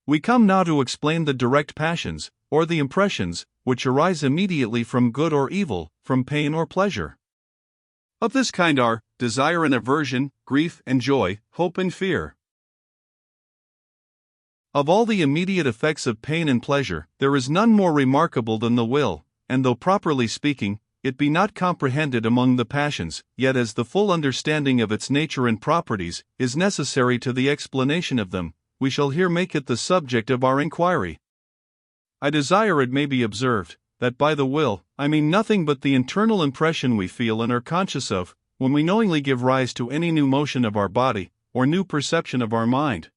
We come now to explain the direct passions, or the impressions, which arise immediately from good or evil, from pain or pleasure. Of this kind are desire and aversion, grief and joy, hope and fear. Of all the immediate effects of pain and pleasure, there is none more remarkable than the will, and though properly speaking, it be not comprehended among the passions, yet as the full understanding of its nature and properties is necessary to the explanation of them, we shall here make it the subject of our inquiry. I desire it may be observed, that by the will, I mean nothing but the internal impression we feel and are conscious of, when we knowingly give rise to any new motion of our body, or new perception of our mind.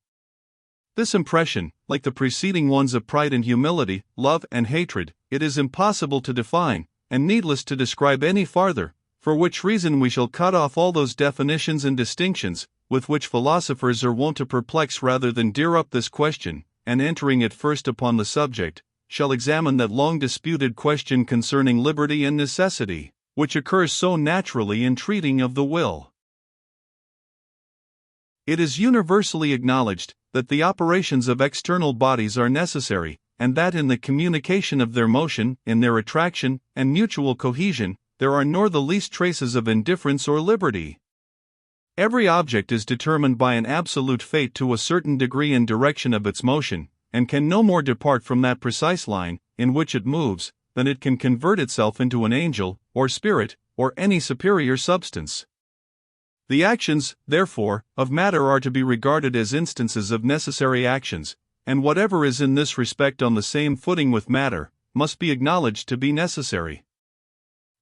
This impression, like the preceding ones of pride and humility, love and hatred, it is impossible to define, and needless to describe any farther, for which reason we shall cut off all those definitions and distinctions, with which philosophers are wont to perplex rather than dear up this question, and entering it first upon the subject, shall examine that long disputed question concerning liberty and necessity, which occurs so naturally in treating of the will. It is universally acknowledged that the operations of external bodies are necessary, and that in the communication of their motion, in their attraction, and mutual cohesion, there are nor the least traces of indifference or liberty. Every object is determined by an absolute fate to a certain degree and direction of its motion, and can no more depart from that precise line, in which it moves, than it can convert itself into an angel, or spirit, or any superior substance. The actions, therefore, of matter are to be regarded as instances of necessary actions, and whatever is in this respect on the same footing with matter, must be acknowledged to be necessary.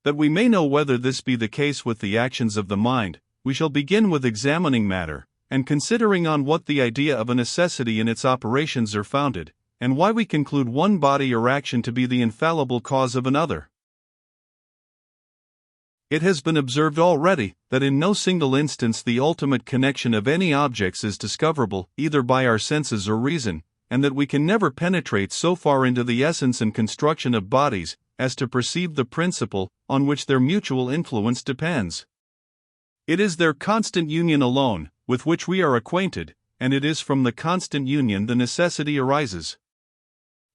That we may know whether this be the case with the actions of the mind, we shall begin with examining matter, and considering on what the idea of a necessity in its operations are founded, and why we conclude one body or action to be the infallible cause of another. It has been observed already that in no single instance the ultimate connection of any objects is discoverable either by our senses or reason, and that we can never penetrate so far into the essence and construction of bodies as to perceive the principle on which their mutual influence depends. It is their constant union alone with which we are acquainted, and it is from the constant union the necessity arises.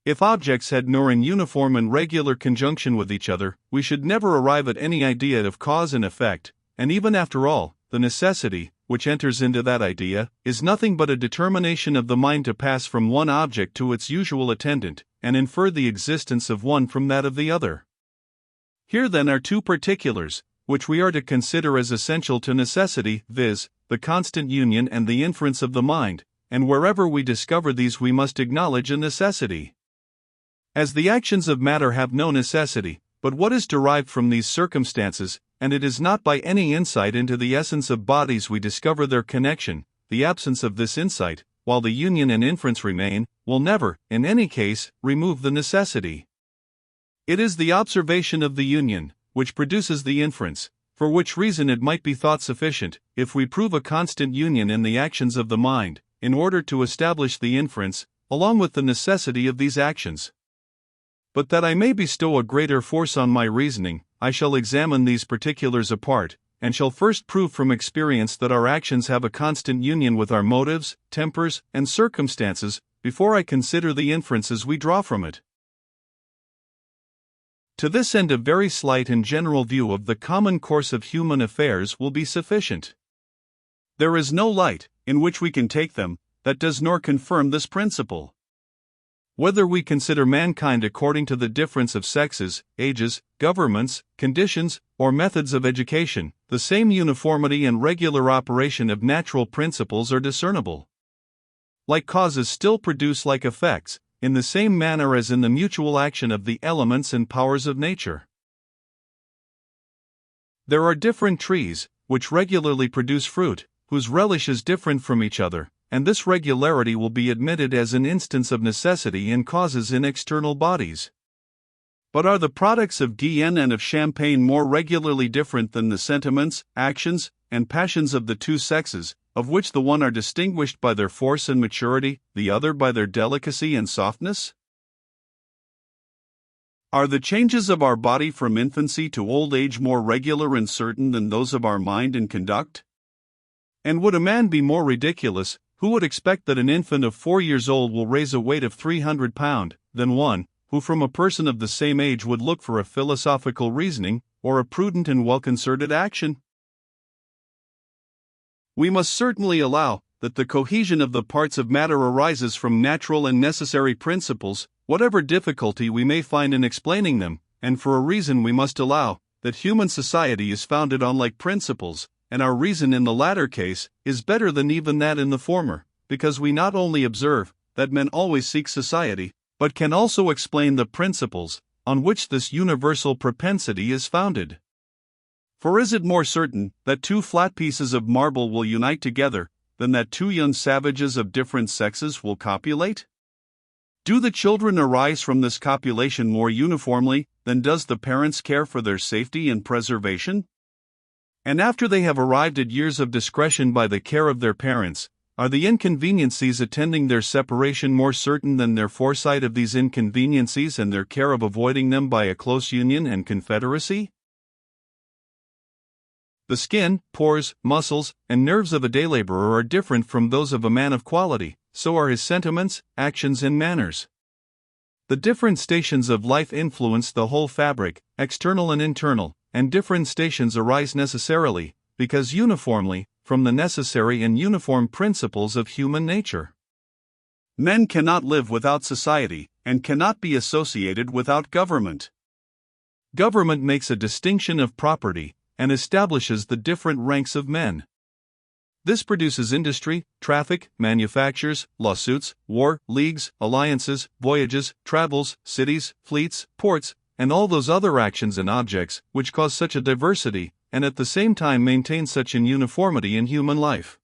If objects had nor in uniform and regular conjunction with each other, we should never arrive at any idea of cause and effect, and even after all, the necessity, which enters into that idea, is nothing but a determination of the mind to pass from one object to its usual attendant, and infer the existence of one from that of the other. Here then are two particulars, which we are to consider as essential to necessity, viz., the constant union and the inference of the mind, and wherever we discover these we must acknowledge a necessity. As the actions of matter have no necessity, but what is derived from these circumstances, and it is not by any insight into the essence of bodies we discover their connection, the absence of this insight, while the union and inference remain, will never, in any case, remove the necessity. It is the observation of the union, which produces the inference, for which reason it might be thought sufficient, if we prove a constant union in the actions of the mind, in order to establish the inference, along with the necessity of these actions. But that I may bestow a greater force on my reasoning, I shall examine these particulars apart, and shall first prove from experience that our actions have a constant union with our motives, tempers, and circumstances, before I consider the inferences we draw from it. To this end a very slight and general view of the common course of human affairs will be sufficient. There is no light, in which we can take them, that does nor confirm this principle. Whether we consider mankind according to the difference of sexes, ages, governments, conditions, or methods of education, the same uniformity and regular operation of natural principles are discernible. Like causes still produce like effects, in the same manner as in the mutual action of the elements and powers of nature. There are different trees, which regularly produce fruit, whose relish is different from each other, and this regularity will be admitted as an instance of necessity in causes in external bodies. But are the products of Guyenne and of Champagne more regularly different than the sentiments, actions, and passions of the two sexes, of which the one are distinguished by their force and maturity, the other by their delicacy and softness? Are the changes of our body from infancy to old age more regular and certain than those of our mind and conduct? And would a man be more ridiculous, Who would expect that an infant of 4 years old will raise a weight of 300 pounds, than one, who from a person of the same age would look for a philosophical reasoning, or a prudent and well-concerted action? We must certainly allow that the cohesion of the parts of matter arises from natural and necessary principles, whatever difficulty we may find in explaining them, and for a reason we must allow that human society is founded on like principles, and our reason in the latter case is better than even that in the former, because we not only observe that men always seek society, but can also explain the principles on which this universal propensity is founded. For is it more certain that two flat pieces of marble will unite together than that two young savages of different sexes will copulate? Do the children arise from this copulation more uniformly than does the parents' care for their safety and preservation? And after they have arrived at years of discretion by the care of their parents, are the inconveniencies attending their separation more certain than their foresight of these inconveniencies and their care of avoiding them by a close union and confederacy? The skin, pores, muscles, and nerves of a day laborer are different from those of a man of quality, so are his sentiments, actions, and manners. The different stations of life influence the whole fabric, external and internal, and different stations arise necessarily, because uniformly, from the necessary and uniform principles of human nature. Men cannot live without society, and cannot be associated without government. Government makes a distinction of property, and establishes the different ranks of men. This produces industry, traffic, manufactures, lawsuits, war, leagues, alliances, voyages, travels, cities, fleets, ports, and all those other actions and objects which cause such a diversity, and at the same time maintain such an uniformity in human life.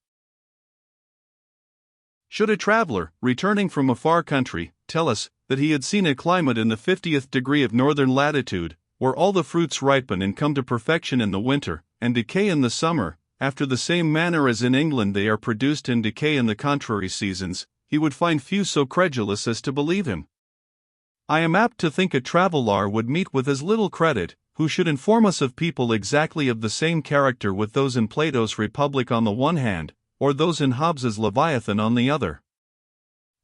Should a traveler, returning from a far country, tell us that he had seen a climate in the 50th degree of northern latitude, where all the fruits ripen and come to perfection in the winter, and decay in the summer, after the same manner as in England they are produced and decay in the contrary seasons, he would find few so credulous as to believe him. I am apt to think a traveller would meet with as little credit, who should inform us of people exactly of the same character with those in Plato's Republic on the one hand, or those in Hobbes's Leviathan on the other.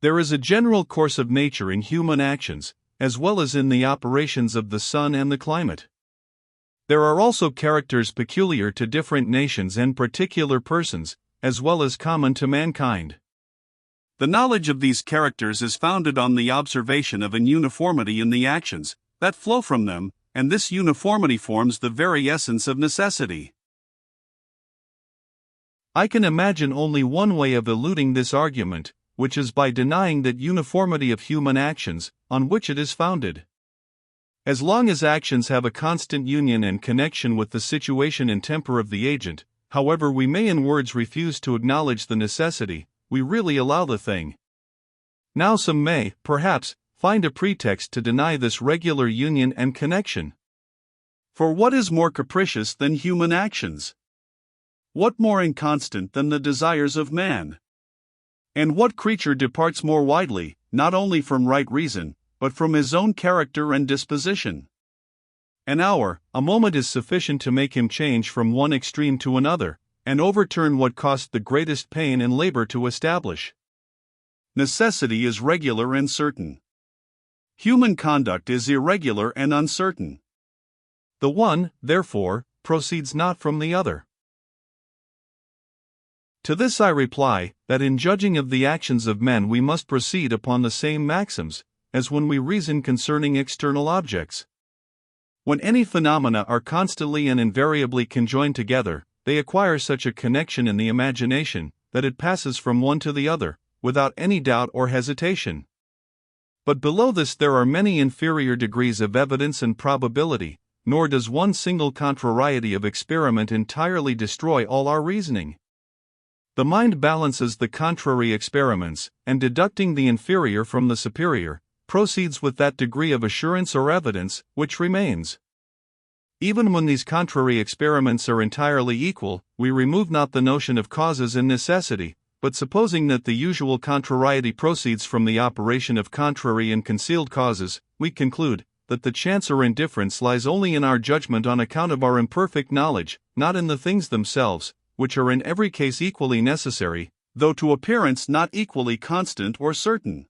There is a general course of nature in human actions, as well as in the operations of the sun and the climate. There are also characters peculiar to different nations and particular persons, as well as common to mankind. The knowledge of these characters is founded on the observation of an uniformity in the actions that flow from them, and this uniformity forms the very essence of necessity. I can imagine only one way of eluding this argument, which is by denying that uniformity of human actions, on which it is founded. As long as actions have a constant union and connection with the situation and temper of the agent, however we may in words refuse to acknowledge the necessity, we really allow the thing. Now some may, perhaps, find a pretext to deny this regular union and connection. For what is more capricious than human actions? What more inconstant than the desires of man? And what creature departs more widely, not only from right reason, but from his own character and disposition? An hour, a moment is sufficient to make him change from one extreme to another, and overturn what cost the greatest pain and labor to establish. Necessity is regular and certain. Human conduct is irregular and uncertain. The one, therefore, proceeds not from the other. To this I reply, that in judging of the actions of men we must proceed upon the same maxims, as when we reason concerning external objects. When any phenomena are constantly and invariably conjoined together, they acquire such a connection in the imagination, that it passes from one to the other, without any doubt or hesitation. But below this there are many inferior degrees of evidence and probability, nor does one single contrariety of experiment entirely destroy all our reasoning. The mind balances the contrary experiments, and deducting the inferior from the superior, proceeds with that degree of assurance or evidence which remains. Even when these contrary experiments are entirely equal, we remove not the notion of causes and necessity, but supposing that the usual contrariety proceeds from the operation of contrary and concealed causes, we conclude that the chance or indifference lies only in our judgment on account of our imperfect knowledge, not in the things themselves, which are in every case equally necessary, though to appearance not equally constant or certain.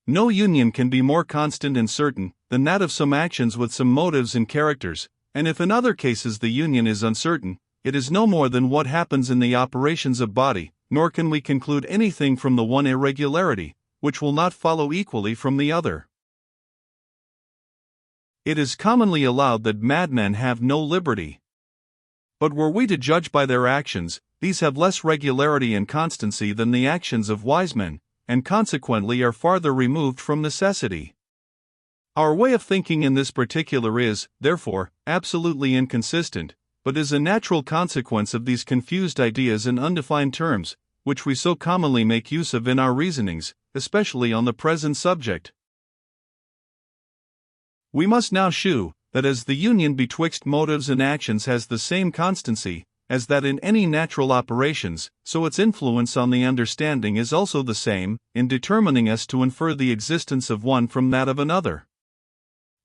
No union can be more constant and certain than that of some actions with some motives and characters, and if in other cases the union is uncertain, it is no more than what happens in the operations of body, nor can we conclude anything from the one irregularity, which will not follow equally from the other. It is commonly allowed that madmen have no liberty. But were we to judge by their actions, these have less regularity and constancy than the actions of wise men, and consequently are farther removed from necessity. Our way of thinking in this particular is, therefore, absolutely inconsistent, but is a natural consequence of these confused ideas and undefined terms, which we so commonly make use of in our reasonings, especially on the present subject. We must now shew that as the union betwixt motives and actions has the same constancy as that in any natural operations, so its influence on the understanding is also the same, in determining us to infer the existence of one from that of another.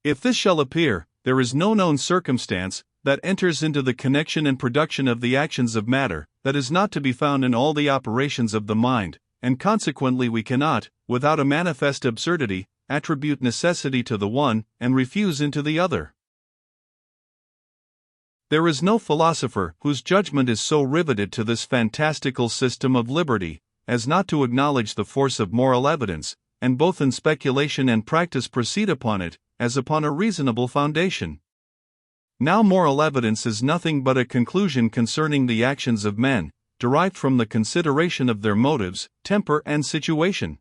If this shall appear, there is no known circumstance that enters into the connection and production of the actions of matter that is not to be found in all the operations of the mind, and consequently we cannot, without a manifest absurdity, attribute necessity to the one and refuse into the other. There is no philosopher whose judgment is so riveted to this fantastical system of liberty as not to acknowledge the force of moral evidence, and both in speculation and practice proceed upon it, as upon a reasonable foundation. Now moral evidence is nothing but a conclusion concerning the actions of men, derived from the consideration of their motives, temper and situation.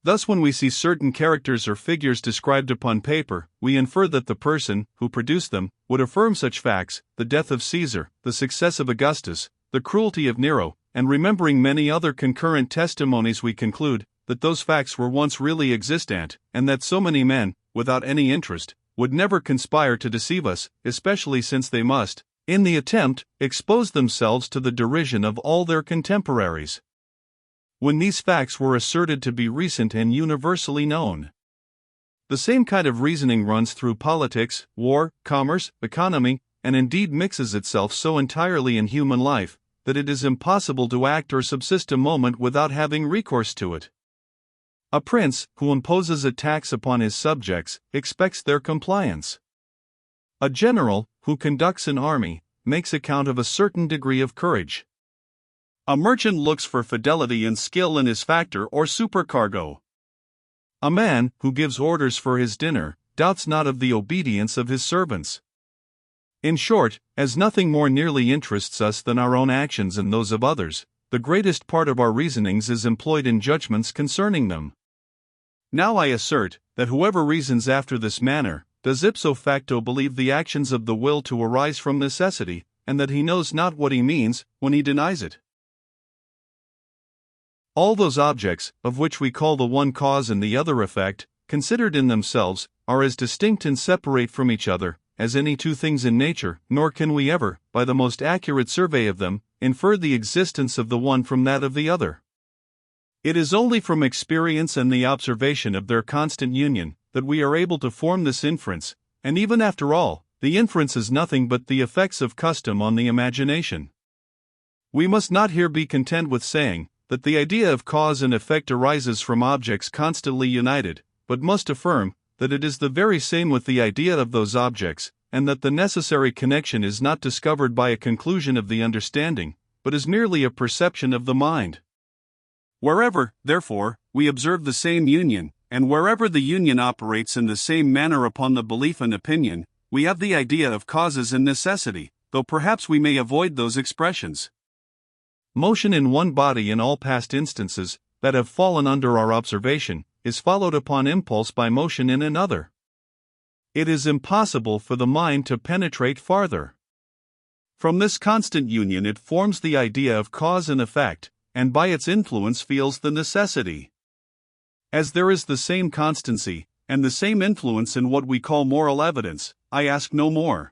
Thus when we see certain characters or figures described upon paper, we infer that the person who produced them would affirm such facts, the death of Caesar, the success of Augustus, the cruelty of Nero, and remembering many other concurrent testimonies we conclude that those facts were once really existent, and that so many men, without any interest, would never conspire to deceive us, especially since they must, in the attempt, expose themselves to the derision of all their contemporaries, when these facts were asserted to be recent and universally known. The same kind of reasoning runs through politics, war, commerce, economy, and indeed mixes itself so entirely in human life that it is impossible to act or subsist a moment without having recourse to it. A prince who imposes a tax upon his subjects expects their compliance. A general who conducts an army makes account of a certain degree of courage. A merchant looks for fidelity and skill in his factor or supercargo. A man who gives orders for his dinner doubts not of the obedience of his servants. In short, as nothing more nearly interests us than our own actions and those of others, the greatest part of our reasonings is employed in judgments concerning them. Now I assert that whoever reasons after this manner does ipso facto believe the actions of the will to arise from necessity, and that he knows not what he means when he denies it. All those objects, of which we call the one cause and the other effect, considered in themselves, are as distinct and separate from each other as any two things in nature, nor can we ever, by the most accurate survey of them, infer the existence of the one from that of the other. It is only from experience and the observation of their constant union that we are able to form this inference, and even after all, the inference is nothing but the effects of custom on the imagination. We must not here be content with saying that the idea of cause and effect arises from objects constantly united, but must affirm that it is the very same with the idea of those objects, and that the necessary connection is not discovered by a conclusion of the understanding, but is merely a perception of the mind. Wherever, therefore, we observe the same union, and wherever the union operates in the same manner upon the belief and opinion, we have the idea of causes and necessity, though perhaps we may avoid those expressions. Motion in one body in all past instances that have fallen under our observation is followed upon impulse by motion in another. It is impossible for the mind to penetrate farther. From this constant union it forms the idea of cause and effect, and by its influence feels the necessity. As there is the same constancy, and the same influence in what we call moral evidence, I ask no more.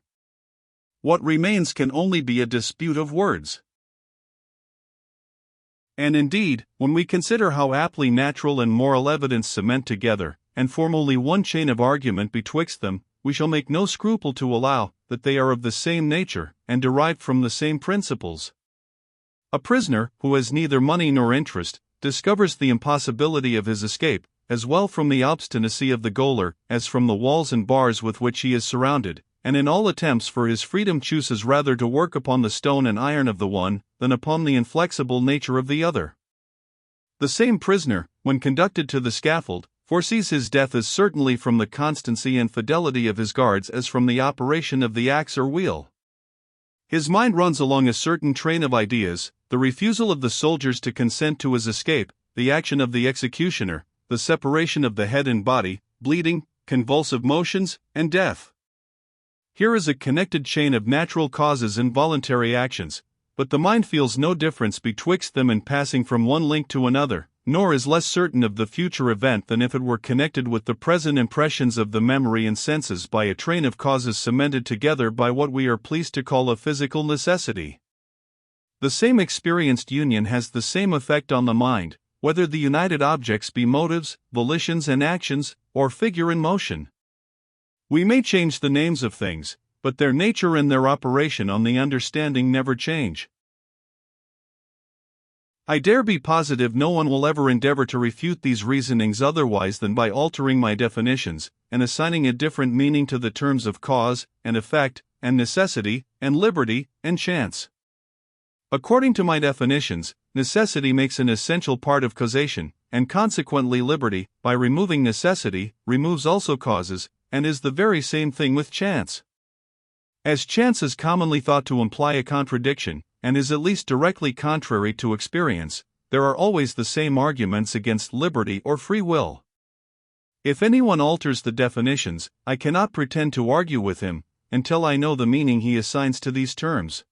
What remains can only be a dispute of words. And indeed, when we consider how aptly natural and moral evidence cement together, and form only one chain of argument betwixt them, we shall make no scruple to allow that they are of the same nature, and derived from the same principles. A prisoner, who has neither money nor interest, discovers the impossibility of his escape, as well from the obstinacy of the gaoler, as from the walls and bars with which he is surrounded, and in all attempts for his freedom chooses rather to work upon the stone and iron of the one, than upon the inflexible nature of the other. The same prisoner, when conducted to the scaffold, foresees his death as certainly from the constancy and fidelity of his guards as from the operation of the axe or wheel. His mind runs along a certain train of ideas: the refusal of the soldiers to consent to his escape, the action of the executioner, the separation of the head and body, bleeding, convulsive motions, and death. Here is a connected chain of natural causes and voluntary actions, but the mind feels no difference betwixt them in passing from one link to another, nor is less certain of the future event than if it were connected with the present impressions of the memory and senses by a train of causes cemented together by what we are pleased to call a physical necessity. The same experienced union has the same effect on the mind, whether the united objects be motives, volitions and actions, or figure in motion. We may change the names of things, but their nature and their operation on the understanding never change. I dare be positive no one will ever endeavor to refute these reasonings otherwise than by altering my definitions, and assigning a different meaning to the terms of cause, and effect, and necessity, and liberty, and chance. According to my definitions, necessity makes an essential part of causation, and consequently liberty, by removing necessity, removes also causes, and is the very same thing with chance. As chance is commonly thought to imply a contradiction, and is at least directly contrary to experience, there are always the same arguments against liberty or free will. If anyone alters the definitions, I cannot pretend to argue with him, until I know the meaning he assigns to these terms.